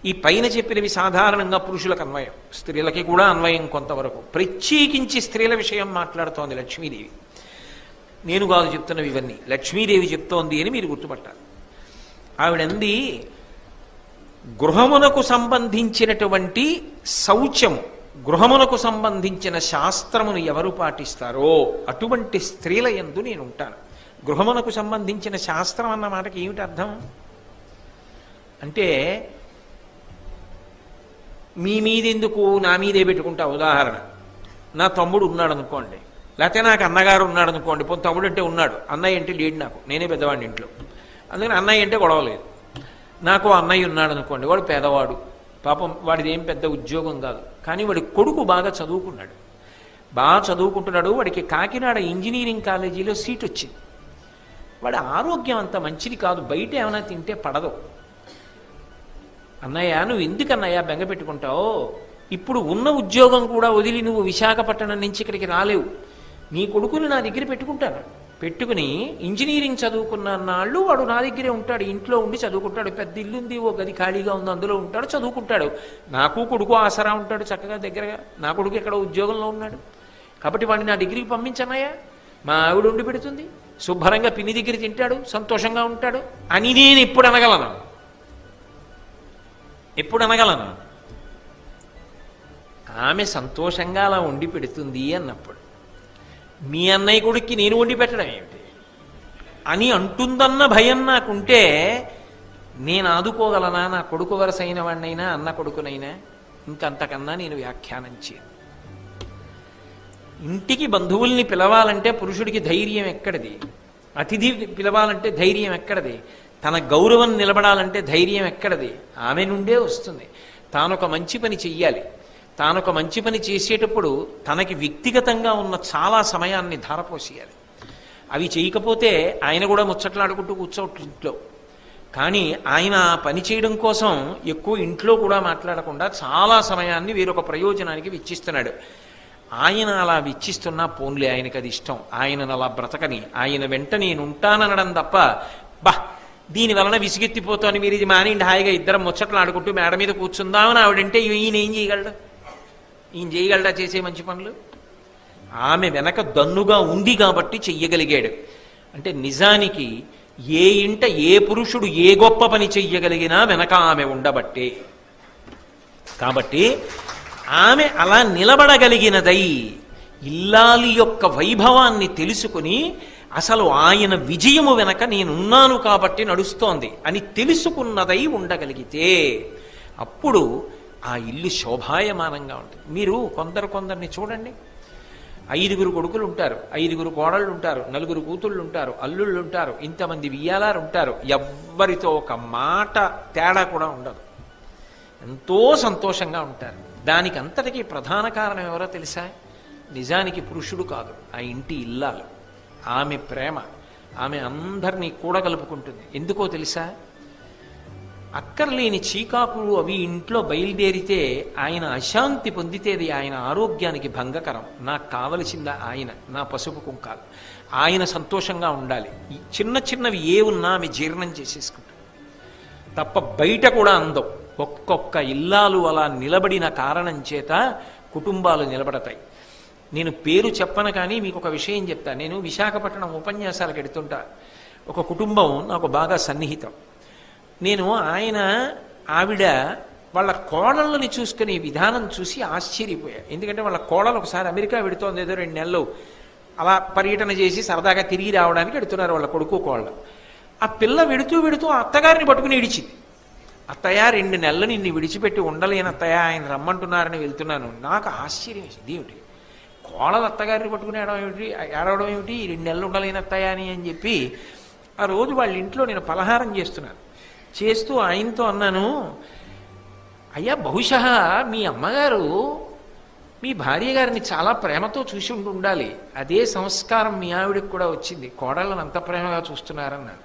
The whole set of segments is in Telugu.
ఈ పైన చెప్పినవి సాధారణంగా పురుషులకు అన్వయం, స్త్రీలకి కూడా అన్వయం కొంతవరకు. ప్రత్యేకించి స్త్రీల విషయం మాట్లాడుతోంది లక్ష్మీదేవి. నేను కాదు చెప్తున్నవి ఇవన్నీ, లక్ష్మీదేవి చెప్తోంది అని మీరు గుర్తుపట్టాలి. ఆవిడంది, గృహమునకు సంబంధించినటువంటి శౌచము, గృహమునకు సంబంధించిన శాస్త్రమును ఎవరు పాటిస్తారో అటువంటి స్త్రీల యందు నేను ఉంటాను. గృహమునకు సంబంధించిన శాస్త్రం అన్న మాటకి ఏమిటి అర్థం అంటే, మీ మీదెందుకు నా మీదే పెట్టుకుంటా. ఉదాహరణ, నా తమ్ముడు ఉన్నాడు అనుకోండి, లేకపోతే నాకు అన్నగారు ఉన్నాడు అనుకోండి. పోనీ తమ్ముడు అంటే ఉన్నాడు, అన్నయ్య అంటే లేడు, నాకు నేనే పెద్దవాడిని ఇంట్లో, అందుకని అన్నయ్య అంటే గొడవ లేదు. నాకు అన్నయ్య ఉన్నాడు అనుకోండి, వాడు పేదవాడు, పాపం వాడిది ఏం పెద్ద ఉద్యోగం కాదు, కానీ వాడి కొడుకు బాగా చదువుకున్నాడు, బాగా చదువుకుంటున్నాడు. వాడికి కాకినాడ ఇంజనీరింగ్ కాలేజీలో సీట్ వచ్చింది. వాడి ఆరోగ్యం అంత మంచిది కాదు, బయట ఏమైనా తింటే పడదు. అన్నయ్య, నువ్వు ఎందుకన్నయ్య బెంగ పెట్టుకుంటావు? ఇప్పుడు ఉన్న ఉద్యోగం కూడా వదిలి నువ్వు విశాఖపట్నం నుంచి ఇక్కడికి రాలేవు. నీ కొడుకుని నా దగ్గర పెట్టుకుంటాను, పెట్టుకుని ఇంజనీరింగ్ చదువుకున్న నాళ్ళు వాడు నా దగ్గరే ఉంటాడు, ఇంట్లో ఉండి చదువుకుంటాడు. పెద్ద ఇల్లుంది, ఓ గది ఖాళీగా ఉంది, అందులో ఉంటాడు, చదువుకుంటాడు. నాకు కొడుకు ఆసరా ఉంటాడు చక్కగా దగ్గరగా. నా కొడుకు ఎక్కడ ఉద్యోగంలో ఉన్నాడు, కాబట్టి వాడిని నా డిగ్రీకి పంపించన్నయ్యా, మా ఆవిడ ఉండి పెడుతుంది, శుభ్రంగా పిన్ని దగ్గర తింటాడు, సంతోషంగా ఉంటాడు అని నేను ఎప్పుడు అనగలను? ఎప్పుడు అనగలను? ఆమె సంతోషంగా అలా వండి పెడుతుంది అన్నప్పుడు, మీ అన్నయ్య కొడుక్కి నేను వండి పెట్టడం ఏమిటి అని అంటుందన్న భయం నాకుంటే నేను ఆదుకోగలనా? నా కొడుకు వరసైన వాడినైనా అన్న కొడుకునైనా? ఇంకంతకన్నా నేను వ్యాఖ్యానం చేయను. ఇంటికి బంధువుల్ని పిలవాలంటే పురుషుడికి ధైర్యం ఎక్కడిది? అతిథి పిలవాలంటే ధైర్యం ఎక్కడిది? తన గౌరవం నిలబడాలంటే ధైర్యం ఎక్కడిది? ఆమె నుండే వస్తుంది. తానొక మంచి పని చెయ్యాలి, తానొక మంచి పని చేసేటప్పుడు తనకి వ్యక్తిగతంగా ఉన్న చాలా సమయాన్ని ధారపోసేయాలి. అవి చేయకపోతే ఆయన కూడా ముచ్చట్లాడుకుంటూ కూర్చోవచ్చు ఇంట్లో. కానీ ఆయన పని చేయడం కోసం ఎక్కువ ఇంట్లో కూడా మాట్లాడకుండా చాలా సమయాన్ని వేరొక ప్రయోజనానికి వెచ్చిస్తున్నాడు. ఆయన అలా వెచ్చిస్తున్నా పోన్లే, ఆయనకు అది ఇష్టం, ఆయనను అలా బ్రతకని, ఆయన వెంట నేను ఉంటాననడం తప్ప, బా దీని వలన విసిగెత్తిపోతాను, మీరు ఇది మానేండి, హాయిగా ఇద్దరం ముచ్చట్లు ఆడుకుంటూ మేడ మీద కూర్చుందామని ఆవిడంటే ఈయన ఏం చేయగలడు? ఈయన చేయగలడా చేసే మంచి పనులు? ఆమె వెనక దన్నుగా ఉంది కాబట్టి చెయ్యగలిగాడు. అంటే నిజానికి ఏ ఇంట ఏ పురుషుడు ఏ గొప్ప పని చెయ్యగలిగినా వెనక ఆమె ఉండబట్టే. కాబట్టి ఆమె అలా నిలబడగలిగినదై ఇల్లాలి యొక్క వైభవాన్ని తెలుసుకుని, అసలు ఆయన విజయము వెనక నేనున్నాను కాబట్టి నడుస్తోంది అని తెలుసుకున్నదై ఉండగలిగితే అప్పుడు ఆ ఇల్లు శోభాయమానంగా ఉంటుంది. మీరు కొందరిని చూడండి, 5 కొడుకులు ఉంటారు, 5 కోడళ్ళు ఉంటారు, 4 కూతుళ్ళు ఉంటారు, అల్లుళ్ళు ఉంటారు, ఇంతమంది వియ్యాలారు ఉంటారు, ఎవ్వరితో ఒక మాట తేడా కూడా ఉండదు, ఎంతో సంతోషంగా ఉంటారు. దానికి అంతటికీ ప్రధాన కారణం ఎవరో తెలుసా? నిజానికి పురుషుడు కాదు, ఆ ఇంటి ఇల్లాలు. ఆమె ప్రేమ, ఆమె అందరినీ కూడగలుపుకుంటుంది. ఎందుకో తెలుసా? అక్కర్లేని చీకాకులు అవి ఇంట్లో బయలుదేరితే ఆయన అశాంతి పొందితేది ఆయన ఆరోగ్యానికి భంగకరం. నాకు కావలసిందా ఆయన, నా పసుపు కుంకాలు, ఆయన సంతోషంగా ఉండాలి. ఈ చిన్నవి ఏ ఉన్నా ఆమె జీర్ణం చేసేసుకుంటారు తప్ప బయట కూడా అందం. ఒక్కొక్క ఇల్లాలు అలా నిలబడిన కారణం చేత కుటుంబాలు నిలబడతాయి. నేను పేరు చెప్పను, కానీ మీకు ఒక విషయం చెప్తా. నేను విశాఖపట్నం ఉపన్యాసాలకు ఎడుతుంటా. ఒక కుటుంబం నాకు బాగా సన్నిహితం. నేను ఆవిడ వాళ్ళ కోడళ్ళని చూసుకునే విధానం చూసి ఆశ్చర్యపోయా. ఎందుకంటే వాళ్ళ కోడలు ఒకసారి అమెరికా వెడుతోంది, ఏదో 2 నెలలు అలా పర్యటన చేసి సరదాగా తిరిగి రావడానికి వెడుతున్నారు వాళ్ళ కొడుకు కోళ్ళ. ఆ పిల్ల వెడుతూ ఆ అత్తగారిని పట్టుకుని ఇడిచింది. అత్తయ్య, 2 నెలలు నిన్ను విడిచిపెట్టి ఉండలేను అత్తయ్య, ఆయన రమ్మంటున్నారని వెళ్తున్నాను. నాకు ఆశ్చర్యం వేసింది, ఏమిటి కోడలు అత్తగారిని పట్టుకుని ఏడవడం ఏమిటి, 2 నెలలు ఉండలేను అత్తయ్య అని చెప్పి. ఆ రోజు వాళ్ళ ఇంట్లో నేను పలహారం చేస్తూ ఆయనతో అన్నాను, అయ్యా బహుశా మీ అమ్మగారు మీ భార్య గారిని చాలా ప్రేమతో చూసి ఉండాలి, అదే సంస్కారం మీ ఆవిడకి కూడా వచ్చింది, కోడళ్ళని అంత ప్రేమగా చూస్తున్నారన్నాడు.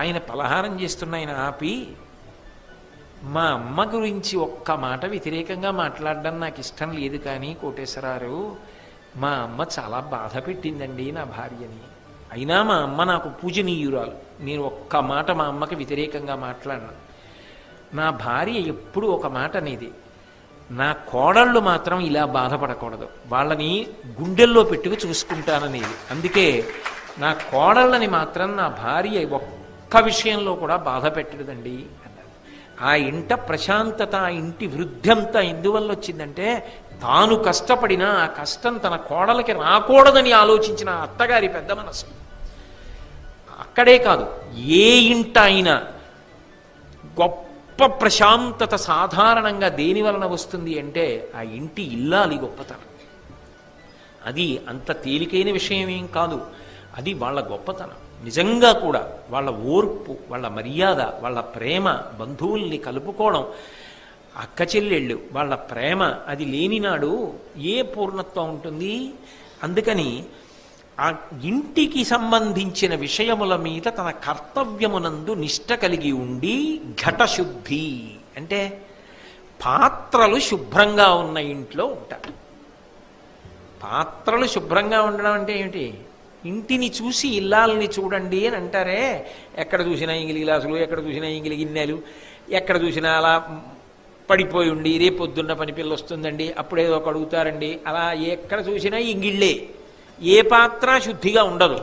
ఆయన పలహారం చేస్తున్న ఆయన ఆపి, మా అమ్మ గురించి ఒక్క మాట వ్యతిరేకంగా మాట్లాడడం నాకు ఇష్టం లేదు, కానీ కోటేశ్వరారు మా అమ్మ చాలా బాధ పెట్టిందండి నా భార్యని, అయినా మా అమ్మ నాకు పూజనీయురాలు, నేను ఒక్క మాట మా అమ్మకి వ్యతిరేకంగా మాట్లాడను. నా భార్య ఎప్పుడూ ఒక మాట అనేది, నా కోడళ్ళు మాత్రం ఇలా బాధపడకూడదు, వాళ్ళని గుండెల్లో పెట్టుకు చూసుకుంటాననేది. అందుకే నా కోడళ్ళని మాత్రం నా భార్య ఒక్క విషయంలో కూడా బాధ పెట్టలేదండి అన్నారు. ఆ ఇంట ప్రశాంతత, ఆ ఇంటి వృద్ధి అంతా ఎందువల్ల వచ్చిందంటే తాను కష్టపడినా ఆ కష్టం తన కోడలకి రాకూడదని ఆలోచించిన అత్తగారి పెద్ద మనసు. అక్కడే కాదు, ఏ ఇంట అయినా గొప్ప ప్రశాంతత సాధారణంగా దేని వలన వస్తుంది అంటే ఆ ఇంటి ఇల్లాలి గొప్పతనం. అది అంత తేలికైన విషయం ఏం కాదు, అది వాళ్ళ గొప్పతనం. నిజంగా కూడా వాళ్ళ ఓర్పు, వాళ్ళ మర్యాద, వాళ్ళ ప్రేమ, బంధువుల్ని కలుపుకోవడం, అక్క చెల్లెళ్ళు వాళ్ళ ప్రేమ, అది లేనినాడు ఏ పూర్ణత్వం ఉంటుంది? అందుకని ఆ ఇంటికి సంబంధించిన విషయముల మీద తన కర్తవ్యమునందు నిష్ట కలిగి ఉండి ఘటశుద్ధి అంటే పాత్రలు శుభ్రంగా ఉన్న ఇంట్లో ఉంటారు. పాత్రలు శుభ్రంగా ఉండడం అంటే ఏమిటి? ఇంటిని చూసి ఇల్లాలని చూడండి అని అంటారే. ఎక్కడ చూసినా ఇంగిలి గ్లాసులు, ఎక్కడ చూసినా ఇంగిలి గిన్నెలు, ఎక్కడ చూసినా అలా పడిపోయి ఉండి రేపొద్దున్న పని పిల్ల వస్తుందండి అప్పుడేదో ఒక అడుగుతారండి, అలా ఎక్కడ చూసినా ఇంగిళ్ళే, ఏ పాత్ర శుద్ధిగా ఉండదు.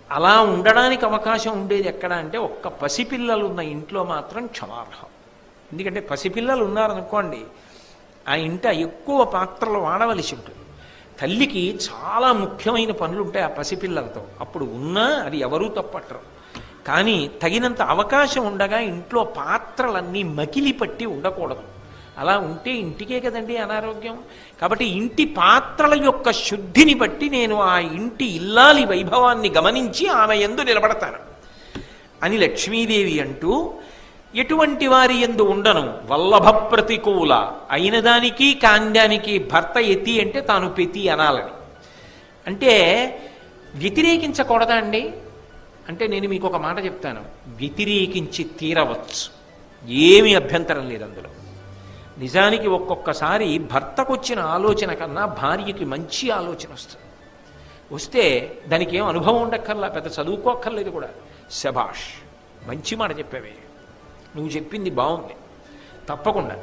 అలా ఉండడానికి అవకాశం ఉండేది ఎక్కడ అంటే ఒక్క పసిపిల్లలు ఉన్న ఇంట్లో మాత్రం క్షమార్హం. ఎందుకంటే పసిపిల్లలు ఉన్నారనుకోండి, ఆ ఇంట ఎక్కువ పాత్రలు వాడవలసి ఉంటుంది. తల్లికి చాలా ముఖ్యమైన పనులు ఉంటాయి ఆ పసిపిల్లలతో, అప్పుడు ఉన్నా అది ఎవరూ తప్పట్టరు. కానీ తగినంత అవకాశం ఉండగా ఇంట్లో పాత్రలన్నీ మకిలి పట్టి ఉండకూడదు. అలా ఉంటే ఇంటికే కదండి అనారోగ్యం. కాబట్టి ఇంటి పాత్రల యొక్క శుద్ధిని బట్టి నేను ఆ ఇంటి ఇల్లాలి వైభవాన్ని గమనించి ఆమె యందు నిలబడతాను అని లక్ష్మీదేవి అంటూ, ఎటువంటి వారి యందు ఉండను వల్లభ ప్రతికూల, అయిన దానికి కాంద్యానికి భర్త ఎతి అంటే తాను పెతి అనాలని. అంటే వ్యతిరేకించకూడదా అండి అంటే నేను మీకు ఒక మాట చెప్తాను, వ్యతిరేకించి తీరవచ్చు, ఏమీ అభ్యంతరం లేదు అందులో. నిజానికి ఒక్కొక్కసారి భర్తకు వచ్చిన ఆలోచన కన్నా భార్యకి మంచి ఆలోచన వస్తుంది. వస్తే దానికి ఏం అనుభవం ఉండక్కర్లా, పెద్ద చదువుకోక్కర్లేదు కూడా. శభాష్, మంచి మాట చెప్పావే, నువ్వు చెప్పింది బాగుంది, తప్పకుండా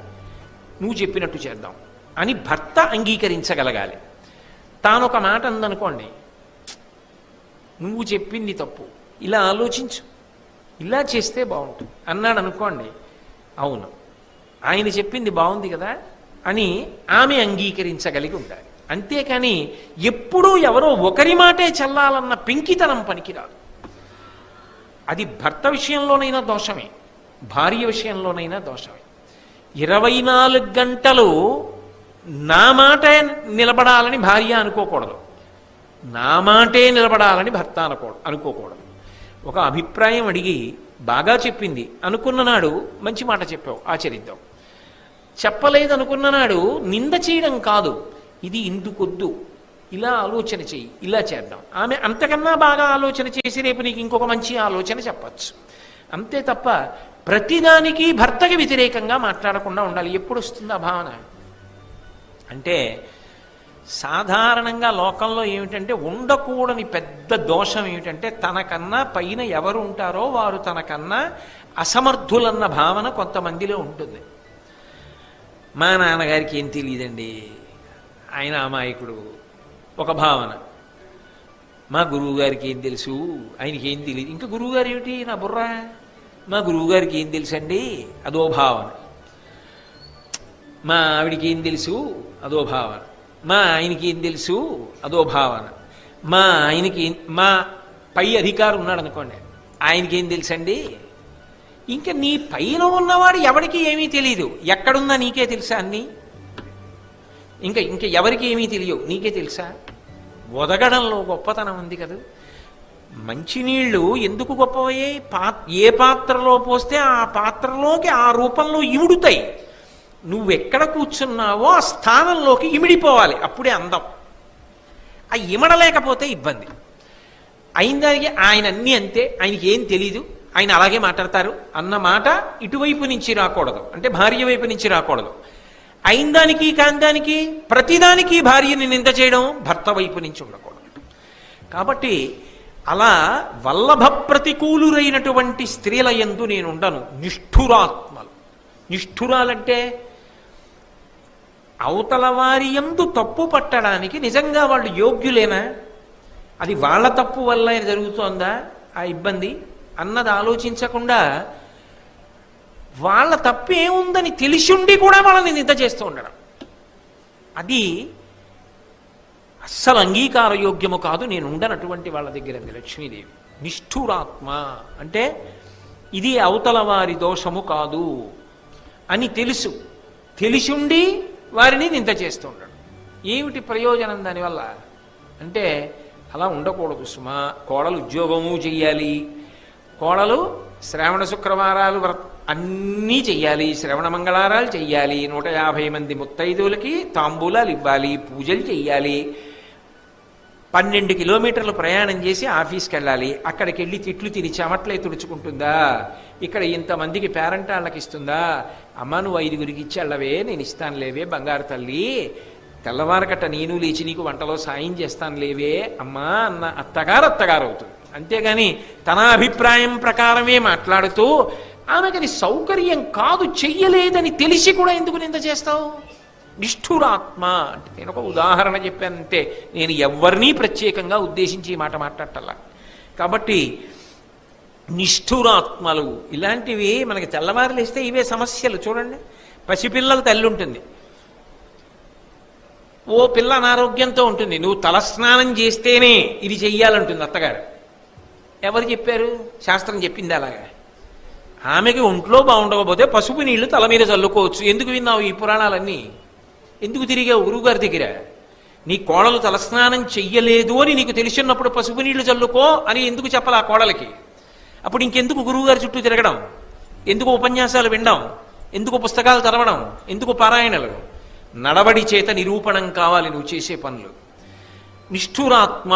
నువ్వు చెప్పినట్టు చేద్దాం అని భర్త అంగీకరించగలగాలి. తానొక మాట అందనుకోండి, నువ్వు చెప్పింది తప్పు, ఇలా ఆలోచించు, ఇలా చేస్తే బాగుంటుంది అన్నాడు అనుకోండి, అవును ఆయన చెప్పింది బాగుంది కదా అని ఆమె అంగీకరించగలిగి ఉండాలి. అంతేకాని ఎప్పుడూ ఎవరో ఒకరి మాటే చెల్లాలన్న పెంకితనం పనికిరాదు. అది భర్త విషయంలోనైనా దోషమే, భార్య విషయంలోనైనా దోషమే. 24 గంటలు నా మాటే నిలబడాలని భార్య అనుకోకూడదు, నా మాటే నిలబడాలని భర్త అనుకోకూడదు. ఒక అభిప్రాయం అడిగి బాగా చెప్పింది అనుకున్న నాడు మంచి మాట చెప్పావు, ఆచరిద్దాం. చెప్పలేదు అనుకున్న నాడు నింద చేయడం కాదు, ఇది ఇందుకొద్దు, ఇలా ఆలోచన చెయ్యి, ఇలా చేద్దాం. ఆమె అంతకన్నా బాగా ఆలోచన చేసి రేపు నీకు ఇంకొక మంచి ఆలోచన చెప్పచ్చు. అంతే తప్ప ప్రతిదానికి భర్తకి వ్యతిరేకంగా మాట్లాడకుండా ఉండాలి. ఎప్పుడు వస్తుంది ఆ భావన అంటే, సాధారణంగా లోకంలో ఏమిటంటే ఉండకూడని పెద్ద దోషం ఏమిటంటే, తనకన్నా పైన ఎవరు ఉంటారో వారు తనకన్నా అసమర్థులన్న భావన కొంతమందిలో ఉంటుంది. మా నాన్నగారికి ఏం తెలియదండి, ఆయన అమాయకుడు ఒక భావన. మా గురువు గారికి ఏం తెలుసు, ఆయనకి ఏం తెలియదు. ఇంకా గురువుగారు ఏమిటి నా బుర్రా, మా గురువు గారికి ఏం తెలుసు అండి, అదో భావన. మా ఆవిడికి ఏం తెలుసు, అదో భావన. మా ఆయనకి ఏం తెలుసు, అదో భావన. మా పై అధికారం ఉన్నాడు అనుకోండి, ఆయనకి ఏం తెలుసండి. ఇంకా నీ పైన ఉన్నవాడు ఎవరికి ఏమీ తెలియదు, ఎక్కడున్నా నీకే తెలుసా అన్నీ, ఇంకా ఎవరికి ఏమీ తెలియవు, నీకే తెలుసా. ఒదగడంలో గొప్పతనం ఉంది కదా. మంచినీళ్ళు ఎందుకు గొప్పవయ్యాయి? ఏ పాత్రలో పోస్తే ఆ పాత్రలోకి ఆ రూపంలో ఇముడుతాయి. నువ్వెక్కడ కూర్చున్నావో ఆ స్థానంలోకి ఇమిడిపోవాలి, అప్పుడే అందం. ఆ ఇమడలేకపోతే ఇబ్బంది. అయిందానికి ఆయన అన్నీ అంతే, ఆయనకి ఏం తెలీదు, ఆయన అలాగే మాట్లాడతారు అన్న మాట ఇటువైపు నుంచి రాకూడదు, అంటే భార్య వైపు నుంచి రాకూడదు. అయిందానికి కాందానికి ప్రతిదానికి భార్యని నింద చేయడం భర్త వైపు నుంచి ఉండకూడదు. కాబట్టి అలా వల్లభ ప్రతికూలురైనటువంటి స్త్రీల యందు నేనుండను. నిష్ఠురాత్మలు. నిష్ఠురాలంటే అవతల వారి యందు తప్పు పట్టడానికి నిజంగా వాళ్ళు యోగ్యులేనా, అది వాళ్ళ తప్పు వల్ల జరుగుతోందా ఆ ఇబ్బంది అన్నది ఆలోచించకుండా వాళ్ళ తప్పేముందని తెలిసిండి కూడా వాళ్ళని నింద చేస్తూ ఉండడం, అది అస్సలు అంగీకార యోగ్యము కాదు. నేను ఉండనటువంటి వాళ్ళ దగ్గర లక్ష్మీదేవి. నిష్ఠురాత్మ అంటే ఇది అవతల వారి దోషము కాదు అని తెలిసిండి వారిని నింద చేస్తూ ఉండడం. ఏమిటి ప్రయోజనం దానివల్ల అంటే అలా ఉండకూడదు సుమా. కోడలు ఉద్యోగము చెయ్యాలి, కోడలు శ్రావణ శుక్రవారాలు అన్నీ చెయ్యాలి, శ్రవణ మంగళారాలు చెయ్యాలి, 150 మంది ముత్తైదువులకి తాంబూలాలు ఇవ్వాలి, పూజలు చెయ్యాలి, 12 కిలోమీటర్లు ప్రయాణం చేసి ఆఫీస్కి వెళ్ళాలి, అక్కడికి వెళ్ళి తిట్లు తిని చెమట్లే తుడుచుకుంటుందా, ఇక్కడ ఇంతమందికి పేరెంటాళ్ళకి ఇస్తుందా, అమ్మ నువ్వు 5గురికి ఇచ్చి వెళ్ళవే, నేను ఇస్తాను లేవే బంగారు తల్లి, తెల్లవారకట్ట నేను లేచి నీకు వంటలో సాయం చేస్తాను లేవే అమ్మా అన్న అత్తగారు అవుతుంది. అంతేగాని తన అభిప్రాయం ప్రకారమే మాట్లాడుతూ ఆమెకది సౌకర్యం కాదు, చెయ్యలేదని తెలిసి కూడా ఎందుకు నింద చేస్తావు? నిష్ఠురాత్మ అంటే నేను ఒక ఉదాహరణ చెప్పానంతే, నేను ఎవరినీ ప్రత్యేకంగా ఉద్దేశించి ఈ మాట మాట్లాడటల్లా. కాబట్టి నిష్ఠురాత్మలు ఇలాంటివి మనకి తెల్లవారులేస్తే ఇవే సమస్యలు. చూడండి, పసిపిల్లల తల్లి ఉంటుంది, ఓ పిల్ల అనారోగ్యంతో ఉంటుంది, నువ్వు తలస్నానం చేస్తేనే ఇది చెయ్యాలంటుంది అత్తగారు. ఎవరు చెప్పారు? శాస్త్రం చెప్పింది అలాగా. ఆమెకి ఒంట్లో బాగుండకపోతే పసుపు నీళ్లు తల మీద చల్లుకోవచ్చు. ఎందుకు విన్నావు ఈ పురాణాలన్నీ? ఎందుకు తిరిగావు గురువుగారి దగ్గర? నీ కోడలు తలస్నానం చెయ్యలేదు అని నీకు తెలిసినప్పుడు పసుపు నీళ్లు చల్లుకో అని ఎందుకు చెప్పాలి ఆ కోడలికి? అప్పుడు ఇంకెందుకు గురువుగారి చుట్టూ తిరగడం, ఎందుకు ఉపన్యాసాలు వినడం, ఎందుకు పుస్తకాలు చదవడం, ఎందుకు పారాయణలు? నడవడి చేత నిరూపణం కావాలి నువ్వు చేసే పనులు. నిష్ఠురాత్మ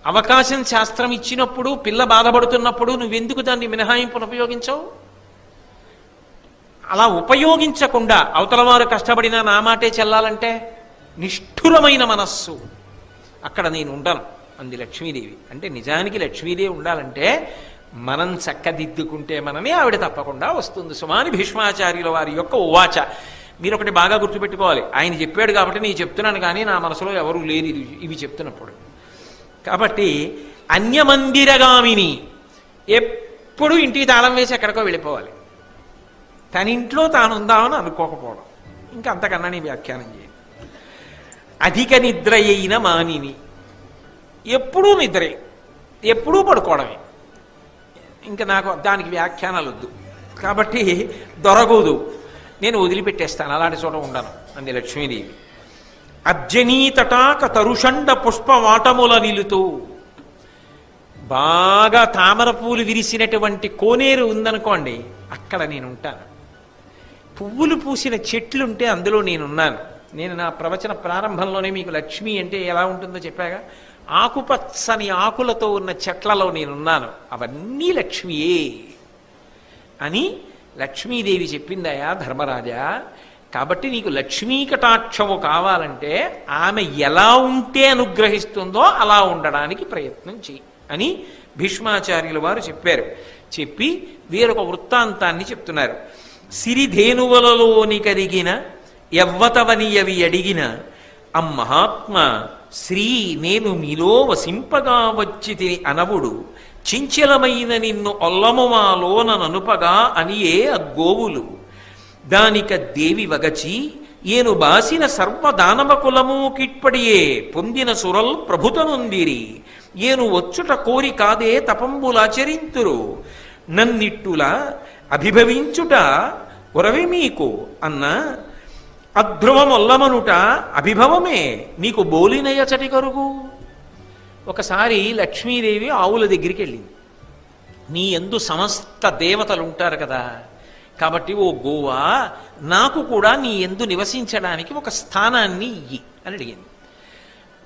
అవకాశం శాస్త్రం ఇచ్చినప్పుడు, పిల్ల బాధపడుతున్నప్పుడు నువ్వెందుకు దాన్ని మినహాయింపును ఉపయోగించవు? అలా ఉపయోగించకుండా అవతల వారు కష్టపడినా నా మాటే చెల్లాలంటే నిష్ఠురమైన మనస్సు, అక్కడ నేను ఉండను అంది లక్ష్మీదేవి. అంటే నిజానికి లక్ష్మీదేవి ఉండాలంటే మనం చక్కదిద్దుకుంటే మనమే ఆవిడ తప్పకుండా వస్తుంది సుమాని భీష్మాచార్యుల వారి యొక్క ఉవాచ. మీరు ఒకటి బాగా గుర్తుపెట్టుకోవాలి, ఆయన చెప్పాడు కాబట్టి నేను చెప్తున్నాను, కానీ నా మనసులో ఎవరూ లేరు ఇవి చెప్తున్నప్పుడు. కాబట్టి అన్యమందిరగామిని, ఎప్పుడు ఇంటికి తాళం వేసి ఎక్కడికో వెళ్ళిపోవాలి, తన ఇంట్లో తాను ఉందామని అనుకోకపోవడం. ఇంకా అంతకన్నా నీ వ్యాఖ్యానం చేయండి. అధిక నిద్ర అయిన మానిని, ఎప్పుడూ నిద్రే, ఎప్పుడూ పడుకోవడమే. ఇంకా నాకు దానికి వ్యాఖ్యానాలు వద్దు, కాబట్టి దొరకదు, నేను వదిలిపెట్టేస్తాను, అలాంటి చోట ఉండను అంది లక్ష్మీదేవి. అబ్జనీతటాక తరుషండ పుష్పవాటముల నిలుతూ, బాగా తామర పూలు విరిసినటువంటి కోనేరు ఉందనుకోండి, అక్కడ నేను ఉంటాను. పువ్వులు పూసిన చెట్లుంటే అందులో నేనున్నాను. నేను నా ప్రవచన ప్రారంభంలోనే మీకు లక్ష్మి అంటే ఎలా ఉంటుందో చెప్పాగా, ఆకుపచ్చని ఆకులతో ఉన్న చెట్లలో నేనున్నాను, అవన్నీ లక్ష్మియే అని లక్ష్మీదేవి చెప్పిందయా ధర్మరాజా. కాబట్టి నీకు లక్ష్మీ కటాక్షము కావాలంటే ఆమె ఎలా ఉంటే అనుగ్రహిస్తుందో అలా ఉండడానికి ప్రయత్నం చెయ్యి అని భీష్మాచార్యుల వారు చెప్పారు. చెప్పి వేరొక వృత్తాంతాన్ని చెప్తున్నారు. సిరిధేనువలలోని కరిగిన ఎవ్వతవనియవి అడిగిన అమ్మహాత్మ శ్రీ నేను మీలో వసింపగా వచ్చి తిని అనవుడు, చించలమైన నిన్ను ఒల్లముమాలోన ననుపగా అనియే అగ్గోవులు, దానిక దేవి వగచి ఏను బాసిన సర్వదానవ కులము కిట్పడియే పొందిన సురల్ ప్రభుతనుందిరి, ఏను వచ్చుట కోరి కాదే తపంబులాచరింతురు, నన్నిట్టుల అభిభవించుట ఉరవి మీకు అన్న అధ్రువమొల్లమనుట అభిభవమే నీకు బోలినయచటి కరుగు. ఒకసారి లక్ష్మీదేవి ఆవుల దగ్గరికి వెళ్ళింది. నీ యందు సమస్త దేవతలు ఉంటారు కదా, కాబట్టి ఓ గోవా నాకు కూడా నీ యందు నివసించడానికి ఒక స్థానాన్ని ఇయ్యి అని అడిగింది.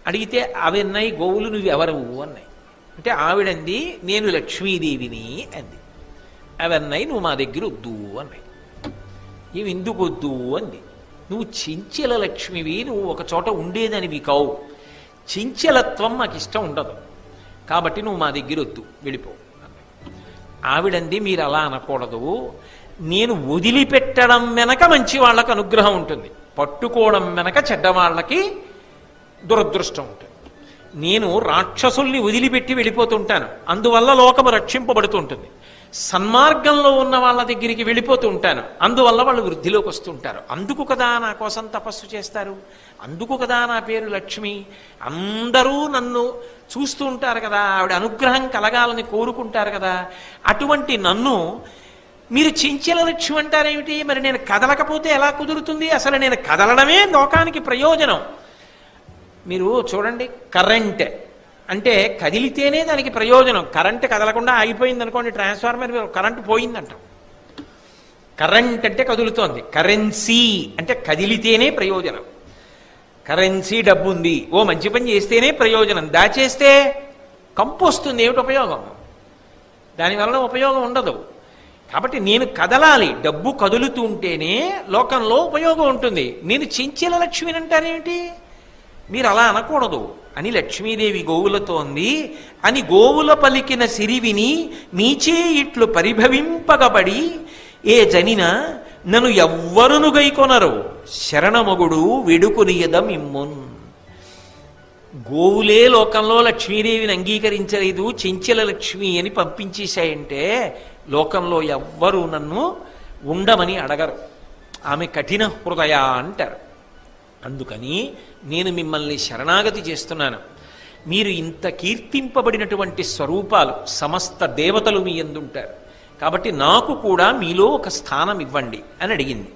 అడిగితే అవి అన్నాయి, గోవులు నువ్వెవరు అన్నాయి. అంటే ఆవిడంది నేను లక్ష్మీదేవిని అంది. అవి అన్నాయి నువ్వు మా దగ్గర వద్దు అన్నాయి. ఇవి ఎందుకు వద్దు అంది. నువ్వు చించల లక్ష్మివి, నువ్వు ఒక చోట ఉండేదానివి కావు, చించలత్వం నాకు ఇష్టం ఉండదు, కాబట్టి నువ్వు మా దగ్గర వద్దు, వెళ్ళిపో. ఆవిడంది, మీరు అలా అనకూడదు, నేను వదిలిపెట్టడం వెనక మంచి వాళ్ళకు అనుగ్రహం ఉంటుంది, పట్టుకోవడం వెనక చెడ్డవాళ్ళకి దురదృష్టం ఉంటుంది. నేను రాక్షసుల్ని వదిలిపెట్టి వెళ్ళిపోతుంటాను, అందువల్ల లోకము రక్షింపబడుతుంటుంది. సన్మార్గంలో ఉన్న వాళ్ళ దగ్గరికి వెళ్ళిపోతూ ఉంటాను, అందువల్ల వాళ్ళు వృద్ధిలోకి వస్తుంటారు. అందుకు కదా నా కోసం తపస్సు చేస్తారు, అందుకు కదా నా పేరు లక్ష్మి. అందరూ నన్ను చూస్తూ ఉంటారు కదా, ఆవిడ అనుగ్రహం కలగాలని కోరుకుంటారు కదా. అటువంటి నన్ను మీరు చెంచల లక్ష్మి అంటారేమిటి? మరి నేను కదలకపోతే ఎలా కుదురుతుంది? అసలు నేను కదలడమే లోకానికి ప్రయోజనం. మీరు చూడండి, కరెంట్ అంటే కదిలితేనే దానికి ప్రయోజనం. కరెంట్ కదలకుండా ఆగిపోయింది అనుకోండి, ట్రాన్స్ఫార్మర్ కరెంటు పోయిందంటాం. కరెంట్ అంటే కదులుతోంది, కరెన్సీ అంటే కదిలితేనే ప్రయోజనం. కరెన్సీ డబ్బు ఉంది, ఓ మంచి పని చేస్తేనే ప్రయోజనం, దాచేస్తే కంపు వస్తుంది, ఏమిటి ఉపయోగం? దానివల్ల ఉపయోగం ఉండదు. కాబట్టి నేను కదలాలి, డబ్బు కదులుతూ ఉంటేనే లోకంలో ఉపయోగం ఉంటుంది. నేను చెంచల లక్ష్మిని అంటారేమిటి? మీరు అలా అనకూడదు అని లక్ష్మీదేవి గోవులతో అంది. అని గోవుల పలికిన సిరివిని మీచే ఇట్లు పరిభవింపగబడి, ఏ జనిన నన్ను ఎవ్వరును గైకొనరు, శరణమగుడు వెడుకునియదమిమ్మున్. గోవులే లోకంలో లక్ష్మీదేవిని అంగీకరించలేదు, చెంచల లక్ష్మి అని పంపించేశాయంటే లోకంలో ఎవ్వరూ నన్ను ఉండమని అడగరు. ఆమె కఠిన హృదయ అంటారు. అందుకని నేను మిమ్మల్ని శరణాగతి చేస్తున్నాను. మీరు ఇంత కీర్తింపబడినటువంటి స్వరూపాలు, సమస్త దేవతలు మీ యందు ఉంటారు, కాబట్టి నాకు కూడా మీలో ఒక స్థానం ఇవ్వండి అని అడిగింది.